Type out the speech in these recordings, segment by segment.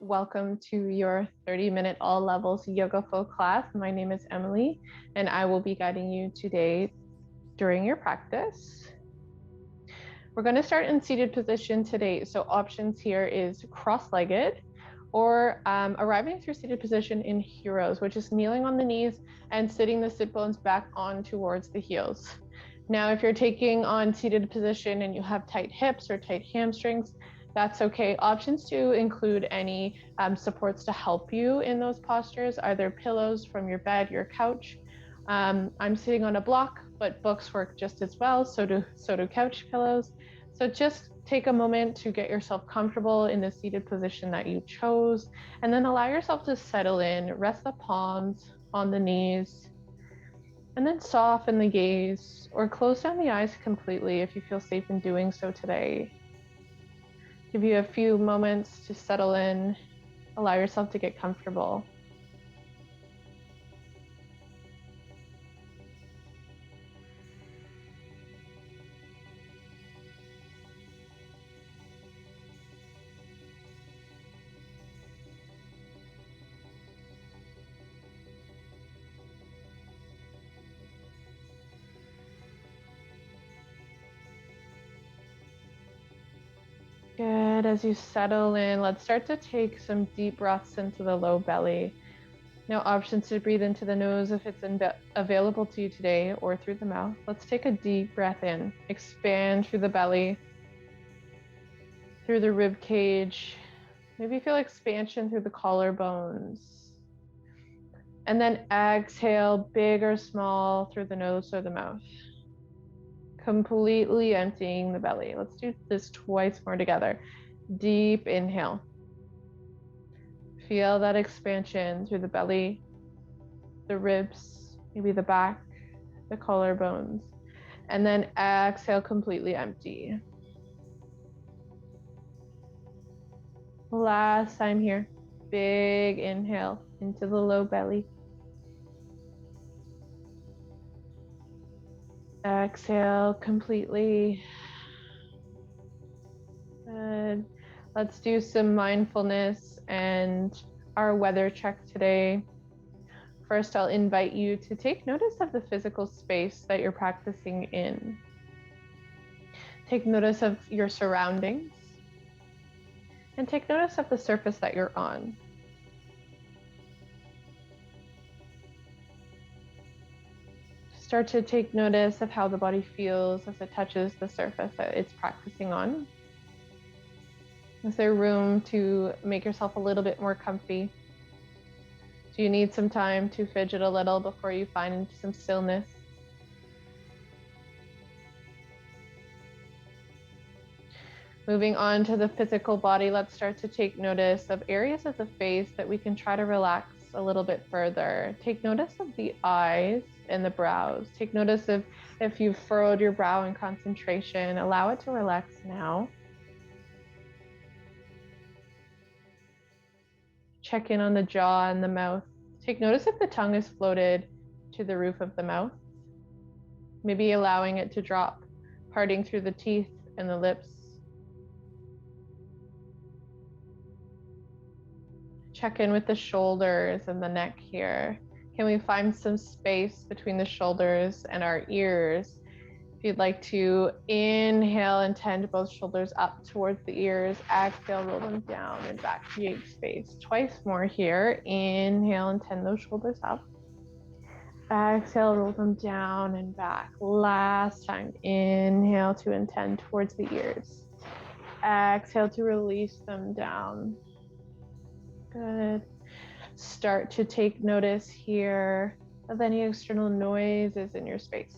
welcome to your 30-minute all levels yoga flow class. My name is Emily, and I will be guiding you today during your practice. We're going to start in seated position today. So options here is cross-legged or arriving through seated position in heroes, which is kneeling on the knees and sitting the sit bones back on towards the heels. Now, if you're taking on seated position and you have tight hips or tight hamstrings, that's okay. Options to include any supports to help you in those postures, either pillows from your bed, your couch. I'm sitting on a block, but books work just as well. So do couch pillows. So just take a moment to get yourself comfortable in the seated position that you chose, and then allow yourself to settle in. Rest the palms on the knees, and then soften the gaze or close down the eyes completely if you feel safe in doing so today. Give you a few moments to settle in, allow yourself to get comfortable. Good. As you settle in, let's start to take some deep breaths into the low belly. Now, options to breathe into the nose if it's available to you today, or through the mouth. Let's take a deep breath in. Expand through the belly, through the rib cage. Maybe feel expansion through the collarbones. And then exhale, big or small, through the nose or the mouth. Completely emptying the belly. Let's do this twice more together. Deep inhale. Feel that expansion through the belly, the ribs, maybe the back, the collarbones. And then exhale, completely empty. Last time here. Big inhale into the low belly. Exhale completely. Good. Let's do some mindfulness and our weather check today. First, I'll invite you to take notice of the physical space that you're practicing in. Take notice of your surroundings and take notice of the surface that you're on. Start to take notice of how the body feels as it touches the surface that it's practicing on. Is there room to make yourself a little bit more comfy? Do you need some time to fidget a little before you find some stillness? Moving on to the physical body, let's start to take notice of areas of the face that we can try to relax a little bit further. Take notice of the eyes and the brows. Take notice of if you've furrowed your brow in concentration. Allow it to relax now. Check in on the jaw and the mouth. Take notice if the tongue is floated to the roof of the mouth. Maybe allowing it to drop, parting through the teeth and the lips. Check in with the shoulders and the neck here. Can we find some space between the shoulders and our ears? If you'd like to inhale and tend both shoulders up towards the ears, exhale, roll them down and back, create space. Twice more here. Inhale and tend those shoulders up. Exhale, roll them down and back. Last time, inhale to intend towards the ears. Exhale to release them down. Good. Start to take notice here of any external noises in your space.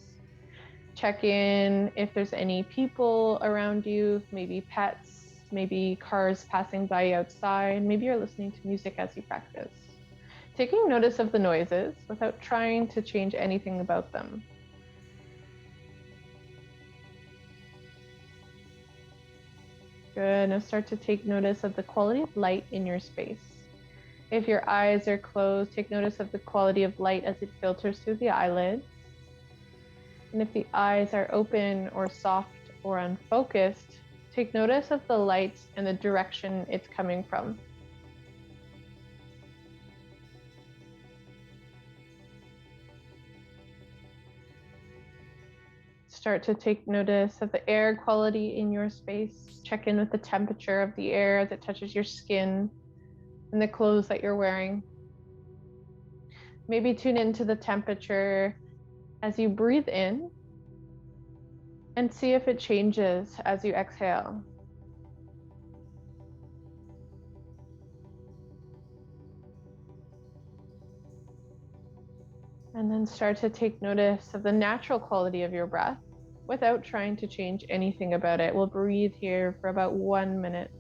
Check in if there's any people around you, maybe pets, maybe cars passing by outside. Maybe you're listening to music as you practice. Taking notice of the noises without trying to change anything about them. Good. Now start to take notice of the quality of light in your space. If your eyes are closed, take notice of the quality of light as it filters through the eyelids. And if the eyes are open or soft or unfocused, take notice of the light and the direction it's coming from. Start to take notice of the air quality in your space. Check in with the temperature of the air as it touches your skin and the clothes that you're wearing. Maybe tune into the temperature as you breathe in and see if it changes as you exhale. And then start to take notice of the natural quality of your breath without trying to change anything about it. We'll breathe here for about 1 minute.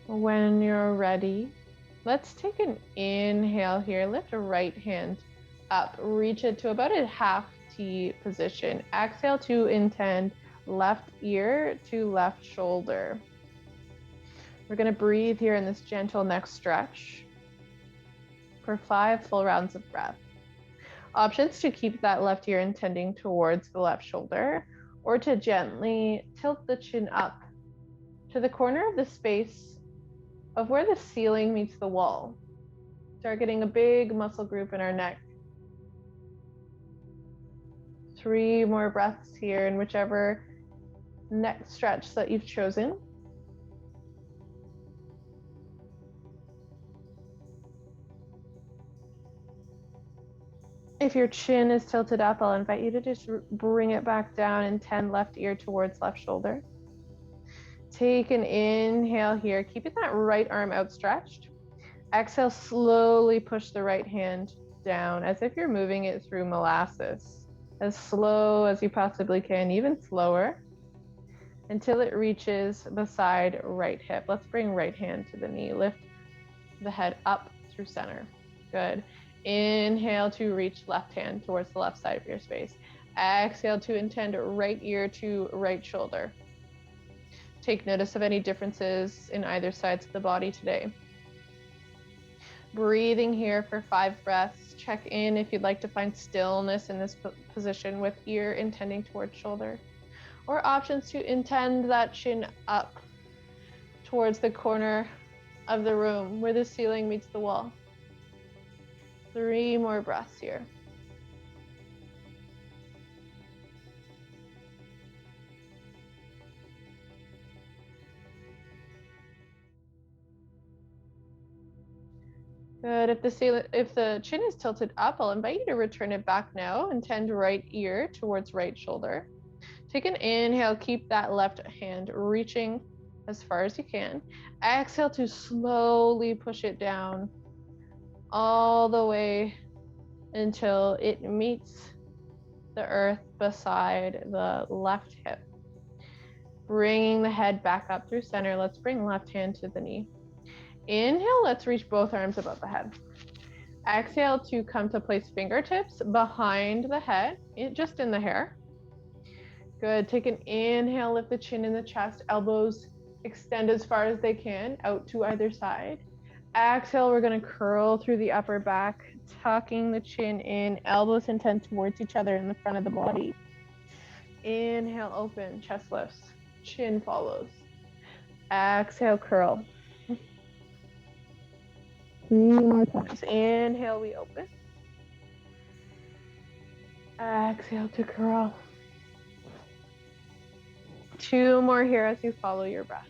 When you're ready, let's take an inhale here. Lift a right hand up, reach it to about a half T position. Exhale to intend left ear to left shoulder. We're going to breathe here in this gentle neck stretch for 5 full rounds of breath. Options to keep that left ear intending towards the left shoulder, or to gently tilt the chin up to the corner of the space of where the ceiling meets the wall, targeting a big muscle group in our neck. 3 more breaths here in whichever neck stretch that you've chosen. If your chin is tilted up, I'll invite you to just bring it back down and tend left ear towards left shoulder. Take an inhale here, keeping that right arm outstretched. Exhale, slowly push the right hand down as if you're moving it through molasses. As slow as you possibly can, even slower, until it reaches beside right hip. Let's bring right hand to the knee. Lift the head up through center. Good. Inhale to reach left hand towards the left side of your space. Exhale to intend right ear to right shoulder. Take notice of any differences in either sides of the body today. Breathing here for 5 breaths. Check in if you'd like to find stillness in this position with ear intending towards shoulder, or options to intend that chin up towards the corner of the room where the ceiling meets the wall. 3 more breaths here. Good. If the chin is tilted up, I'll invite you to return it back now and tend right ear towards right shoulder. Take an inhale, keep that left hand reaching as far as you can. Exhale to slowly push it down all the way until it meets the earth beside the left hip. Bringing the head back up through center. Let's bring left hand to the knee. Inhale, let's reach both arms above the head. Exhale to come to place fingertips behind the head, just in the hair. Good. Take an inhale, lift the chin in the chest, elbows extend as far as they can out to either side. Exhale, we're going to curl through the upper back, tucking the chin in, elbows intend towards each other in the front of the body. Inhale, open, chest lifts, chin follows. Exhale, curl. 3 more times. Inhale, we open. Exhale to curl. 2 more here as you follow your breath.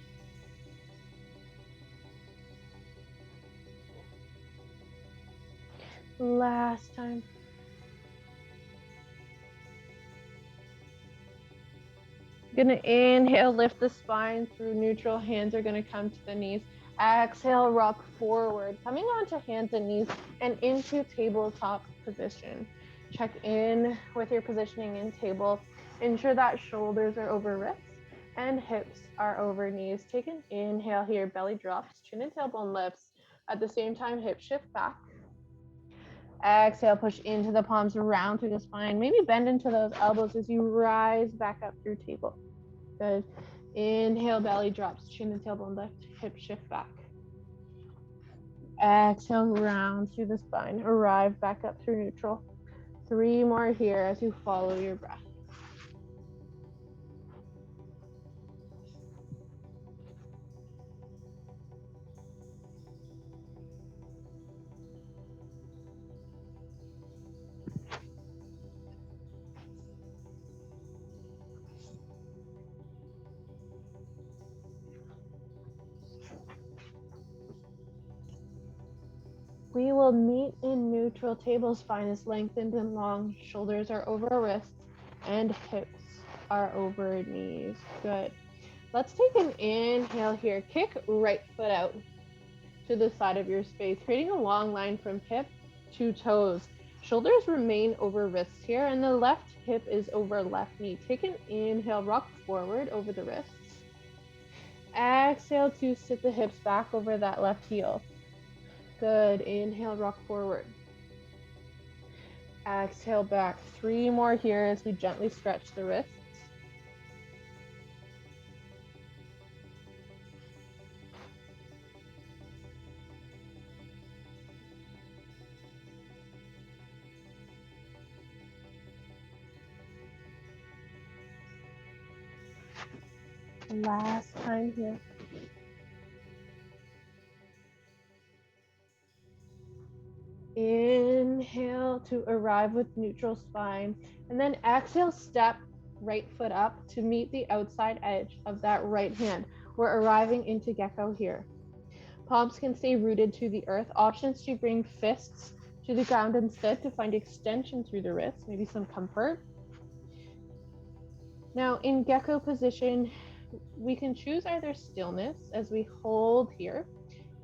Last time. Gonna inhale, lift the spine through neutral. Hands are gonna come to the knees. Exhale, rock forward, coming onto hands and knees and into tabletop position. Check in with your positioning in table. Ensure that shoulders are over wrists and hips are over knees. Take an inhale here, belly drops, chin and tailbone lifts. At the same time, hip shift back. Exhale, push into the palms, round through the spine. Maybe bend into those elbows as you rise back up through table. Good. Inhale, belly drops, chin and tailbone lift, hip shift back. Exhale, round through the spine, arrive back up through neutral. 3 more here as you follow your breath. We will meet in neutral. Table spine is lengthened and long. Shoulders are over wrists and hips are over knees. Good. Let's take an inhale here. Kick right foot out to the side of your space, creating a long line from hip to toes. Shoulders remain over wrists here, and the left hip is over left knee. Take an inhale, rock forward over the wrists. Exhale to sit the hips back over that left heel. Good. Inhale, rock forward. Exhale back. 3 more here as we gently stretch the wrists. Last time here. Inhale to arrive with neutral spine, and then exhale, step right foot up to meet the outside edge of that right hand. We're arriving into gecko here. Palms can stay rooted to the earth. Options to bring fists to the ground instead to find extension through the wrists, maybe some comfort. Now in gecko position, we can choose either stillness as we hold here,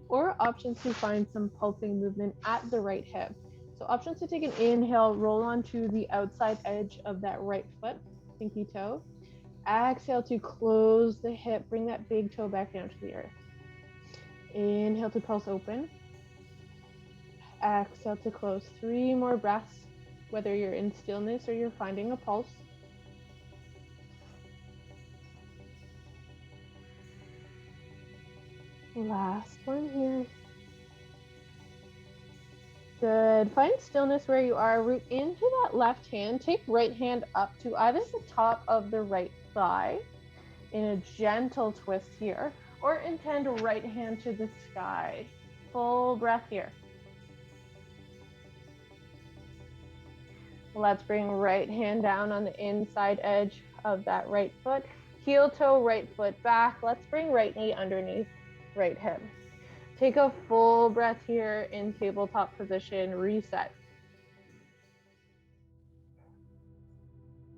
or options to find some pulsing movement at the right hip. So options to take an inhale, roll onto the outside edge of that right foot, pinky toe. Exhale to close the hip, bring that big toe back down to the earth. Inhale to pulse open. Exhale to close. 3 more breaths, whether you're in stillness or you're finding a pulse. Last one here. Good. Find stillness where you are. Root into that left hand. Take right hand up to either the top of the right thigh in a gentle twist here, or intend right hand to the sky. Full breath here. Let's bring right hand down on the inside edge of that right foot. Heel toe, right foot back. Let's bring right knee underneath right hip. Take a full breath here in tabletop position, reset.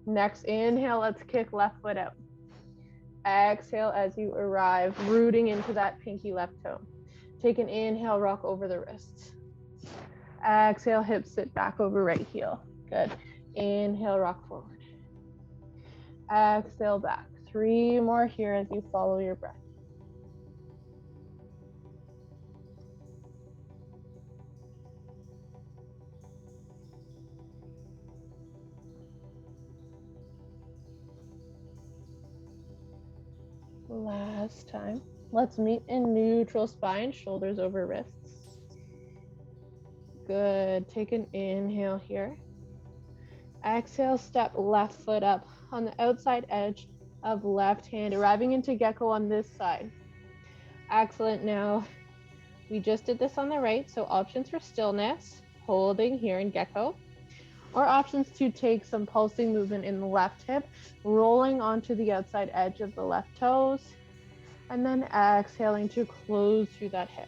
Next inhale, let's kick left foot out. Exhale as you arrive, rooting into that pinky left toe. Take an inhale, rock over the wrists. Exhale, hips sit back over right heel. Good. Inhale, rock forward. Exhale back. 3 more here as you follow your breath. Last time. Let's meet in neutral spine, shoulders over wrists. Good. Take an inhale here. Exhale, step left foot up on the outside edge of left hand, arriving into gecko on this side. Excellent. Now, we just did this on the right, so options for stillness, holding here in gecko, or options to take some pulsing movement in the left hip, rolling onto the outside edge of the left toes, and then exhaling to close through that hip.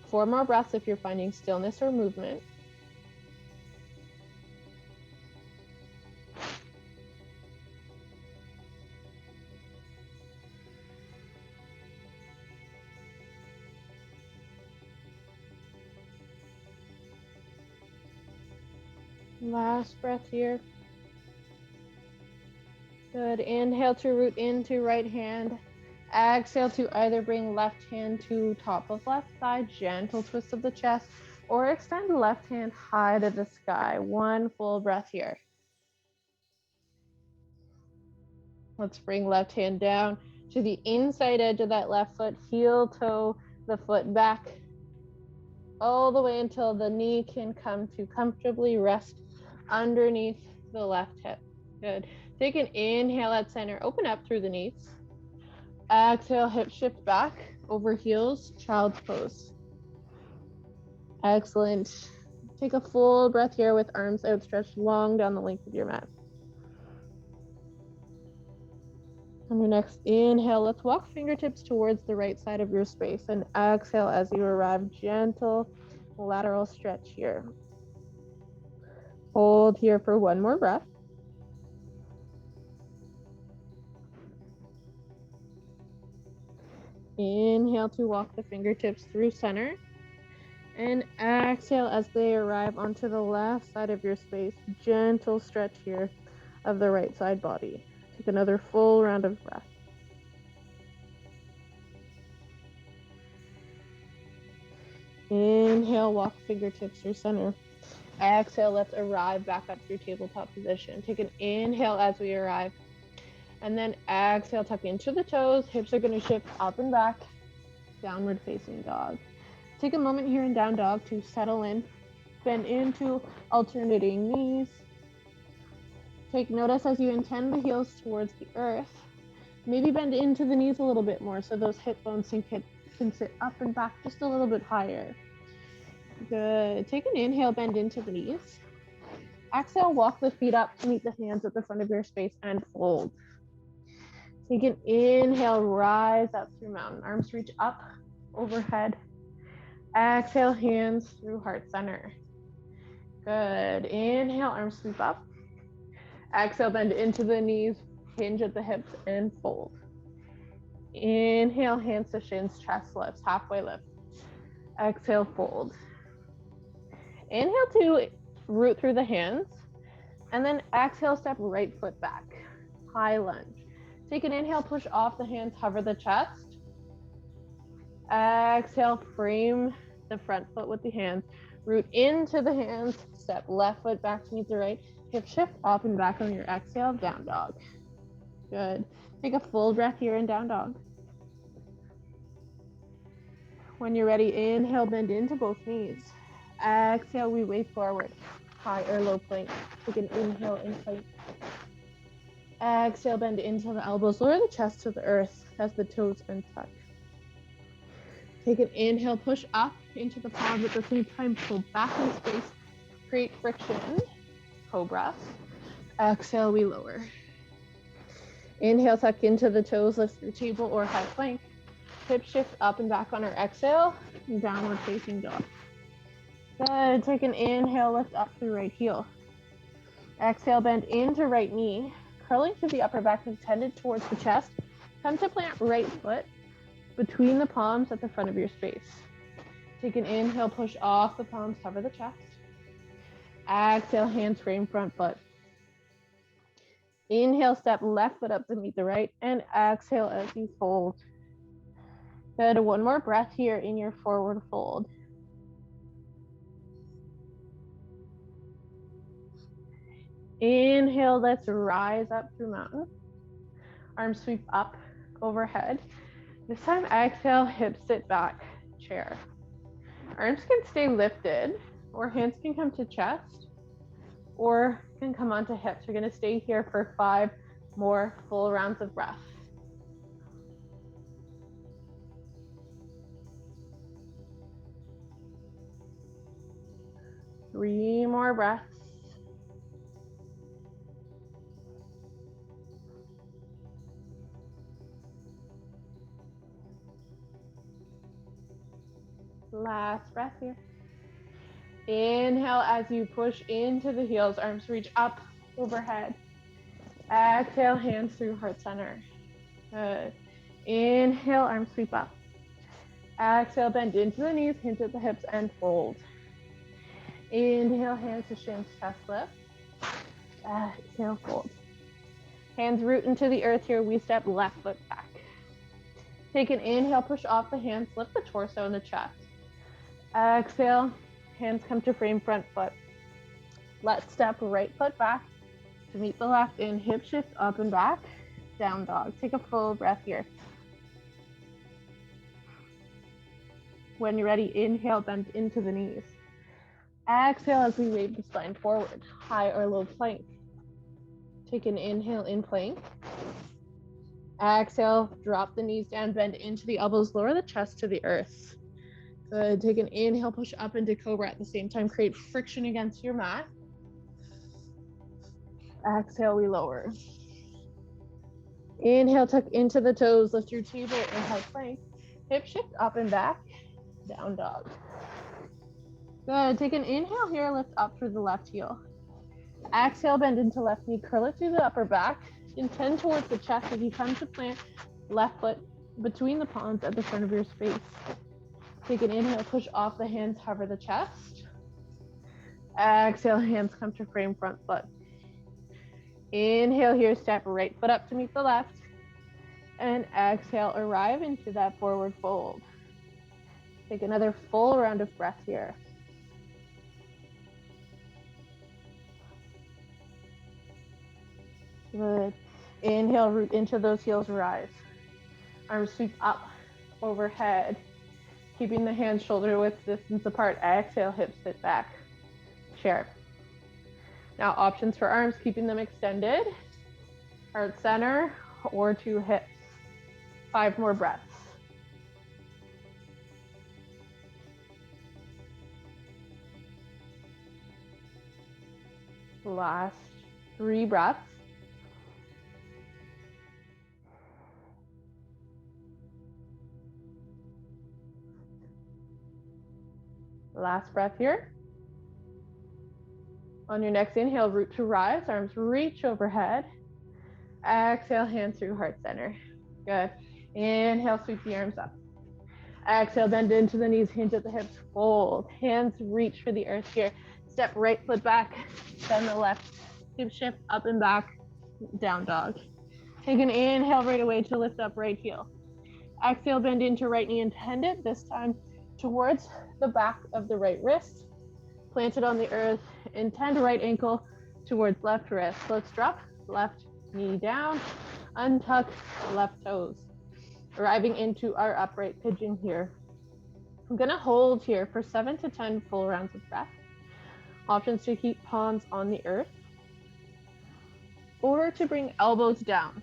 4 more breaths if you're finding stillness or movement. Last breath here. Good. Inhale to root into right hand. Exhale to either bring left hand to top of left thigh, gentle twist of the chest, or extend left hand high to the sky. One full breath here. Let's bring left hand down to the inside edge of that left foot, heel toe the foot back all the way until the knee can come to comfortably rest underneath the left hip. Good. Take an inhale at center, open up through the knees. Exhale, hip shift back over heels, child's pose. Excellent. Take a full breath here with arms outstretched long down the length of your mat. On your next inhale, let's walk fingertips towards the right side of your space, and exhale as you arrive, gentle lateral stretch here. Hold here for one more breath. Inhale to walk the fingertips through center, and exhale as they arrive onto the left side of your space. Gentle stretch here of the right side body. Take another full round of breath. Inhale, walk fingertips through center. Exhale, let's arrive back up through tabletop position. Take an inhale as we arrive. And then exhale, tuck into the toes. Hips are going to shift up and back. Downward facing dog. Take a moment here in down dog to settle in. Bend into alternating knees. Take notice as you intend the heels towards the earth. Maybe bend into the knees a little bit more so those hip bones can sit up and back just a little bit higher. Good. Take an inhale, bend into the knees. Exhale, walk the feet up to meet the hands at the front of your space and fold. Take an inhale, rise up through mountain. Arms reach up overhead. Exhale, hands through heart center. Good. Inhale, arms sweep up. Exhale, bend into the knees, hinge at the hips, and fold. Inhale, hands to shins, chest lifts, halfway lift. Exhale, fold. Inhale to root through the hands, and then exhale, step right foot back. High lunge. Take an inhale, push off the hands, hover the chest. Exhale, frame the front foot with the hands. Root into the hands, step left foot back to meet the right. Hip shift up and back on your exhale, down dog. Good. Take a full breath here in down dog. When you're ready, inhale, bend into both knees. Exhale, we wave forward. High or low plank. Take an inhale in plank. Exhale, bend into the elbows. Lower the chest to the earth as the toes untuck. Take an inhale, push up into the palms at the same time. Pull back in space. Create friction. Cobra. Exhale, we lower. Inhale, tuck into the toes, lift through table or high plank. Hip shift up and back on our exhale. Downward facing dog. Good. Take an inhale, lift up through right heel. Exhale, bend into right knee. Curling to the upper back, intended towards the chest. Come to plant right foot between the palms at the front of your space. Take an inhale, push off the palms, cover the chest. Exhale, hands frame front foot. Inhale, step left foot up to meet the right, and exhale as you fold. Good. One more breath here in your forward fold. Inhale, let's rise up through mountain. Arms sweep up overhead. This time, exhale, hips sit back, chair. Arms can stay lifted, or hands can come to chest, or can come onto hips. You're gonna stay here for 5 more full rounds of breath. Three more breaths. Last breath here. Inhale as you push into the heels, arms reach up overhead. Exhale, hands through heart center. Good. Inhale, arms sweep up. Exhale, bend into the knees, hinge at the hips, and fold. Inhale, hands to shins, chest lift. Exhale, fold. Hands root into the earth here. We step left foot back. Take an inhale, push off the hands, lift the torso and the chest. Exhale, hands come to frame front foot. Let's step right foot back to meet the left in, hip shift up and back, down dog. Take a full breath here. When you're ready, inhale, bend into the knees. Exhale as we wave the spine forward, high or low plank. Take an inhale in plank. Exhale, drop the knees down, bend into the elbows, lower the chest to the earth. Good, take an inhale, push up into cobra at the same time, create friction against your mat. Exhale, we lower. Inhale, tuck into the toes, lift your table or high plank. Hip shift up and back, down dog. Good, take an inhale here, lift up through the left heel. Exhale, bend into left knee, curl it through the upper back, intend towards the chest as you come to plant left foot between the palms at the front of your space. Take an inhale, push off the hands, hover the chest. Exhale, hands come to frame front foot. Inhale here, step right foot up to meet the left. And exhale, arrive into that forward fold. Take another full round of breath here. Good. Inhale, root into those heels, rise. Arms sweep up, overhead. Keeping the hands shoulder width distance apart. Exhale, hips sit back. Chair. Now options for arms, keeping them extended. Heart center or to hips. 5 more breaths. Last 3 breaths. Last breath here. On your next inhale, root to rise, arms reach overhead. Exhale, hands through heart center. Good. Inhale, sweep the arms up. Exhale, bend into the knees, hinge at the hips, fold. Hands reach for the earth here. Step right foot back, bend the left. Hip shift up and back, down dog. Take an inhale right away to lift up right heel. Exhale, bend into right knee, intend it this time towards the back of the right wrist. Plant it on the earth, intend right ankle towards left wrist. Let's drop left knee down, untuck left toes. Arriving into our upright pigeon here. I'm gonna hold here for 7 to 10 full rounds of breath. Options to keep palms on the earth or to bring elbows down.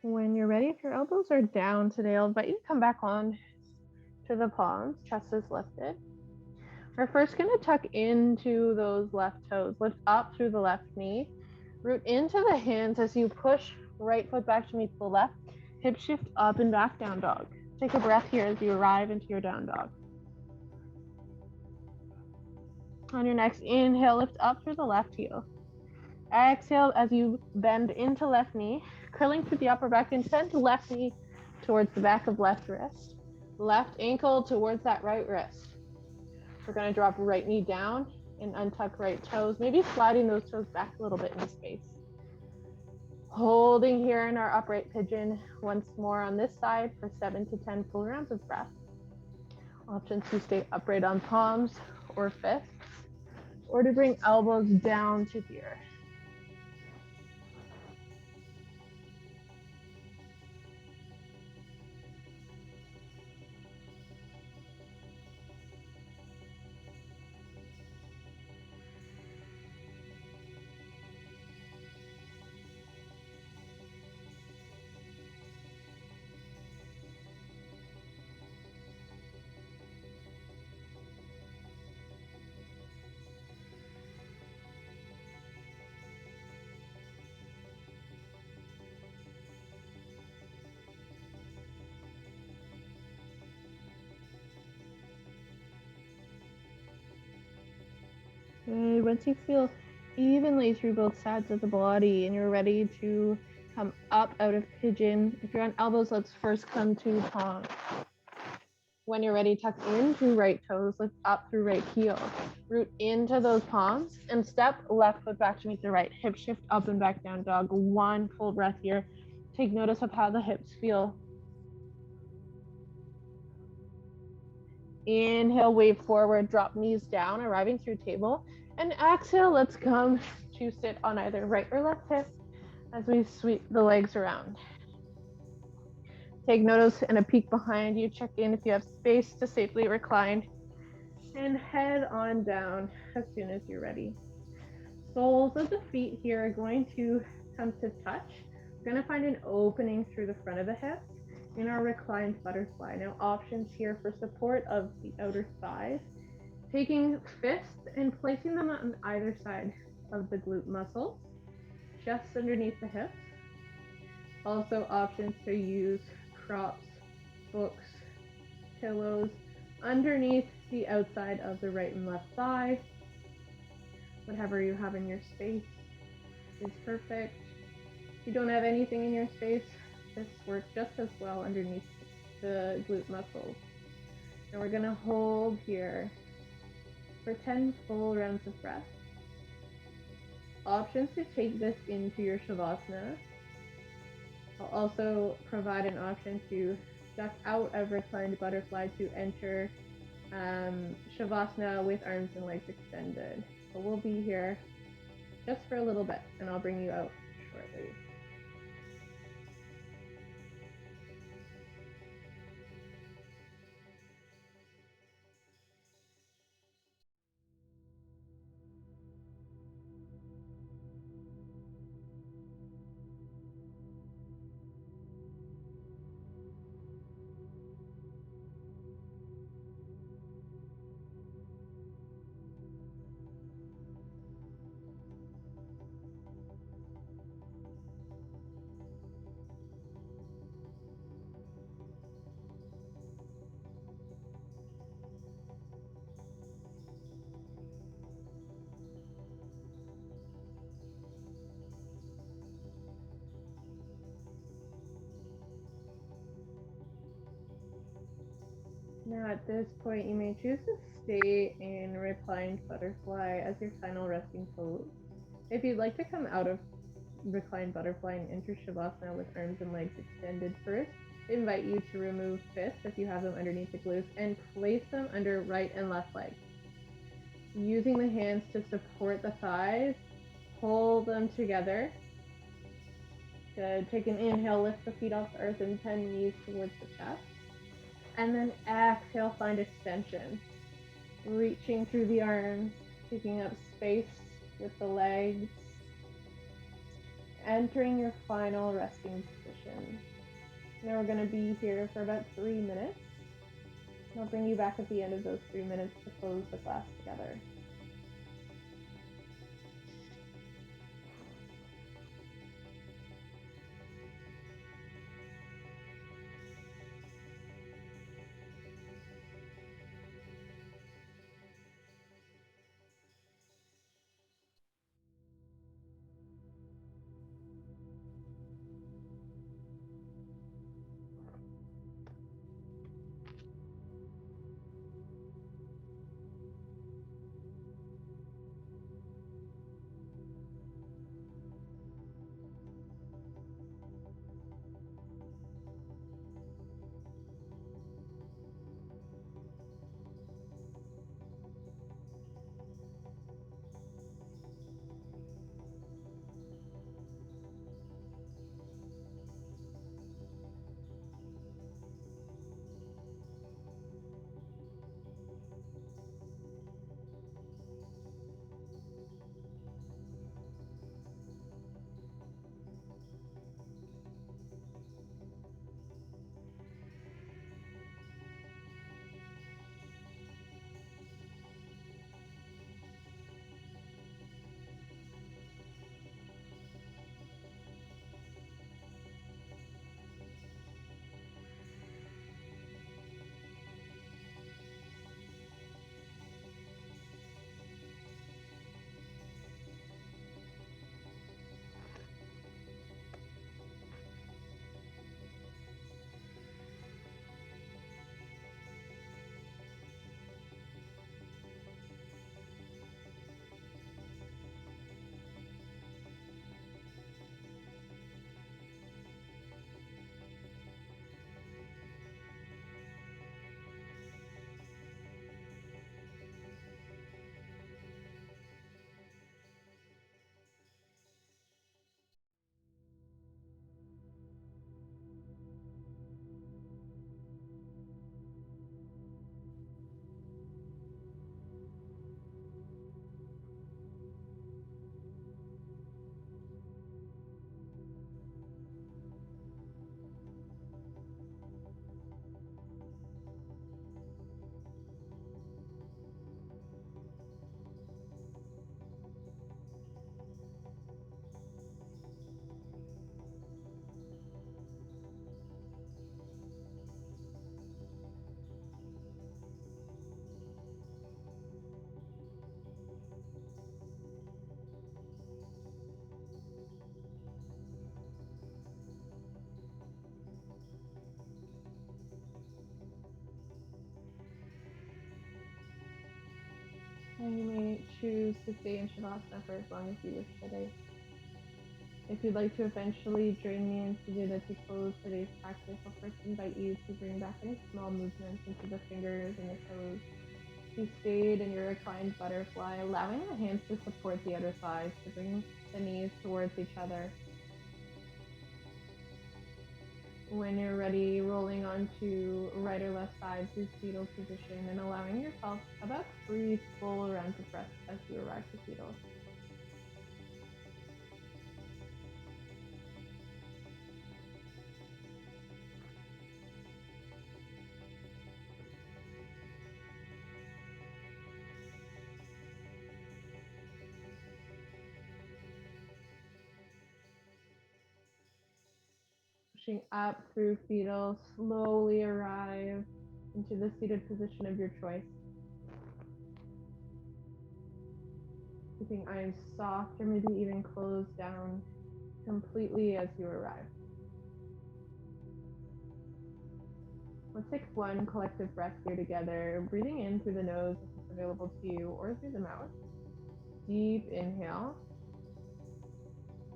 When you're ready, if your elbows are down today, I'll invite you to come back on to the palms, chest is lifted. We're first gonna tuck into those left toes, lift up through the left knee, root into the hands as you push right foot back to meet the left, hip shift up and back, down dog. Take a breath here as you arrive into your down dog. On your next inhale, lift up through the left heel. Exhale as you bend into left knee, curling through the upper back, intend left knee towards the back of left wrist, left ankle towards that right wrist. We're going to drop right knee down and untuck right toes, maybe sliding those toes back a little bit in space. Holding here in our upright pigeon once more on this side for 7 to 10 full rounds of breath. Options to stay upright on palms or fists, or to bring elbows down to the earth. Good. Once you feel evenly through both sides of the body and you're ready to come up out of pigeon, if you're on elbows, let's first come to palm. When you're ready, tuck into right toes, lift up through right heel. Root into those palms and step left foot back to meet the right. Hip shift up and back down dog. One full breath here. Take notice of how the hips feel. Inhale, wave forward, drop knees down, arriving through table. And exhale, let's come to sit on either right or left hip as we sweep the legs around. Take notice and a peek behind you. Check in if you have space to safely recline. And head on down as soon as you're ready. Soles of the feet here are going to come to touch. We're going to find an opening through the front of the hips in our reclined butterfly. Now, options here for support of the outer thighs. Taking fists and placing them on either side of the glute muscle, just underneath the hips. Also, options to use props, books, pillows underneath the outside of the right and left thigh. Whatever you have in your space is perfect. If you don't have anything in your space, this works just as well underneath the glute muscles. And we're going to hold here for 10 full rounds of breath. Options to take this into your Shavasana. I'll also provide an option to duck out of reclined butterfly to enter Shavasana with arms and legs extended. So we'll be here just for a little bit, and I'll bring you out shortly. Now at this point, you may choose to stay in reclined butterfly as your final resting pose. If you'd like to come out of reclined butterfly and enter Shavasana with arms and legs extended first, I invite you to remove fists if you have them underneath the glutes and place them under right and left leg. Using the hands to support the thighs, pull them together. Good. Take an inhale, lift the feet off the earth and 10 knees towards the chest. And then exhale, find extension. Reaching through the arms, picking up space with the legs. Entering your final resting position. Now we're going to be here for about 3 minutes. I'll bring you back at the end of those 3 minutes to close the class together. And you may choose to stay in Shavasana for as long as you wish today. If you'd like to eventually join me in Sujata to close today's practice, I'll first invite you to bring back any small movements into the fingers and the toes. You stayed in your reclined butterfly, allowing the hands to support the outer thighs to bring the knees towards each other. When you're ready, rolling onto right or left side through fetal position and allowing yourself about 3 full rounds of breath as you arrive to fetal. Pushing up through fetal, slowly arrive into the seated position of your choice. Keeping eyes soft or maybe even closed down completely as you arrive. Let's take one collective breath here together, breathing in through the nose if it's available to you, or through the mouth. Deep inhale.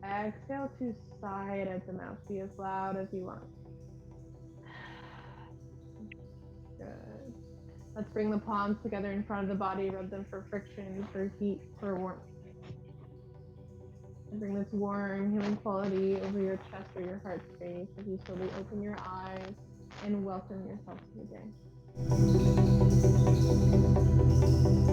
Exhale to sigh it out the mouth. Be as loud as you want. Good. Let's bring the palms together in front of the body, rub them for friction, for heat, for warmth. And bring this warm, healing quality over your chest or your heart space as you slowly open your eyes and welcome yourself to the day.